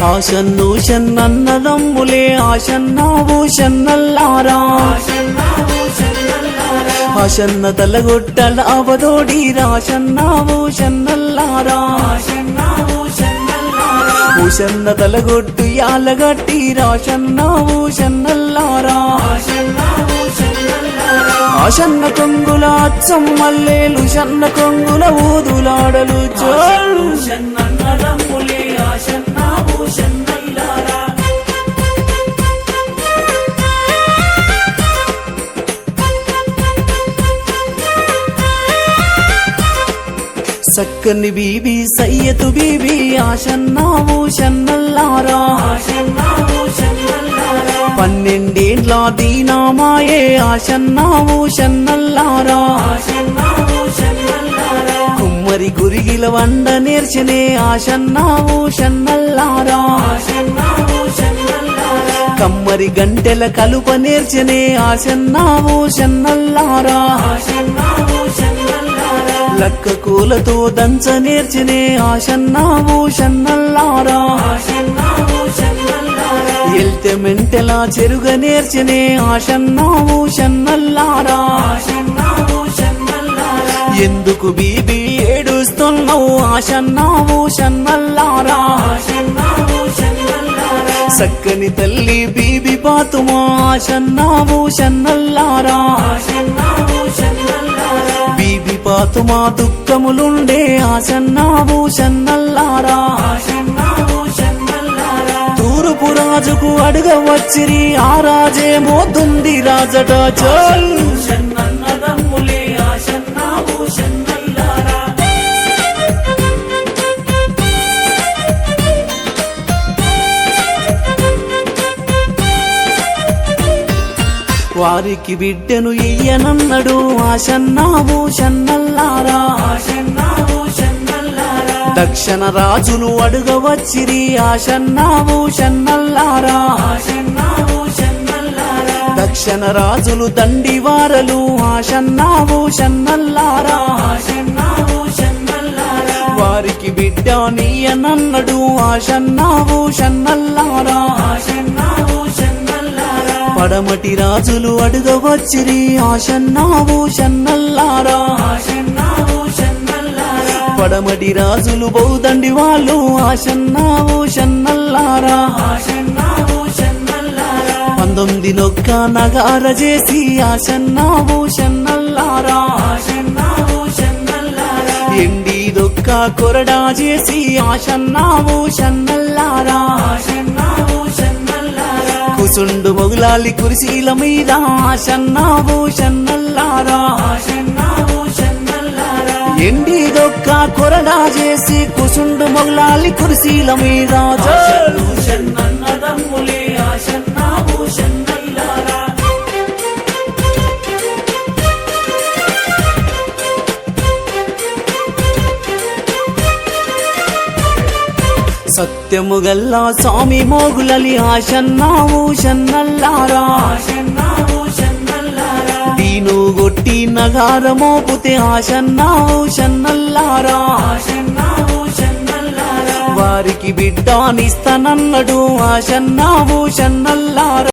ఆశన్ను షన్నన్నదమ్ములే ఆశన్నావు షన్నల్లారా ఆశన్న తలగొట్టల అవదోడి రాశన్నావు షన్నల్లారా ఊషన్న తలగొట్టు యాలగట్టి రాశన్నావు షన్నల్లారా ఆశన్న కొంగుల అచ్చం మల్లేలు షన్న కొంగుల ఊదులాడలు చోళ్ళు షన్నన్నదమ్ములే ఆశన్నావు షన్నల్లారా సక్కని BB సయ్యతు BB ఆశన్నావు షన్నల్లారా 12 దీనామాయే ఆశన్నావు షన్నల్లారా కుమ్మరి గురిగిల వండ నేర్చనే ఆశన్నావు షన్నల్లారా కమ్మరి గంటెల కలుప నేర్చనే ఆశన్నావు షన్నల్లారా లక్క కూలతో దంచ నేర్చనే ఆశన్నావు షన్నల్లారా ఎల్తె మెంటెలా చెరుగ నేర్చనే ఆశన్నావు షన్నల్లారా ఎందుకు బీబీ ఏడుస్తున్నావు ఆశన్నావు షన్నల్లారా సక్కని తల్లి బీబీ పాతుమా ఆశన్నావు షన్నల్లారా బీబీ పాతుమా దుఃఖములుండే ఆశన్నావు షన్నల్లారా తూర్పు రాజుకు అడగవచ్చిరి ఆ రాజేమో దుంది రాజట చోళ్ళు షన్నన్నదమ్ములే ఆశన్నావు షన్నల్లారా వారికి బిడ్డను ఇయ్యనన్నడు ఆశన్నావు షన్నల్లారా దక్షిణ రాజులు అడుగవచ్చిరి ఆశన్నావు షన్నల్లారా దక్షిణ రాజులు దండివారలు ఆశన్నావు షన్నల్లారా వారికి బిడ్డ నీయనన్నడు ఆశన్నావు షన్నల్లారా పడమటి రాజులు అడుగవచ్చిరి ఆశన్నావు షన్నల్లారా పడమటి రాజులు బౌదండి వాళ్ళు ఆశన్నావు షన్నల్లారా 19 నొక్క నగార చేసి ఆశన్నావు షన్నల్లారా ఎండి దొక్క కొరడా చేసి ఆశన్నావు షన్నల్లారా కుసుండు మొగులాలి కురిసీల మీద ఆశన్నావు షన్నల్లారా ఎండి దొక్క కొరడా చేసి కుసుండు మొగులాలి కురిసీల మీద షన్నన్నదమ్ములే ఆశన్నావు షన్నల్లారా సత్యము గల్లా స్వామి మోగులలి ఆశన్నావు షన్నల్లారా దీను గొట్టి నగార మోపుతే ఆశన్నావు షన్నల్లారా వారికి బిడ్డానిస్తానన్నడు ఆశన్నావు షన్నల్లారా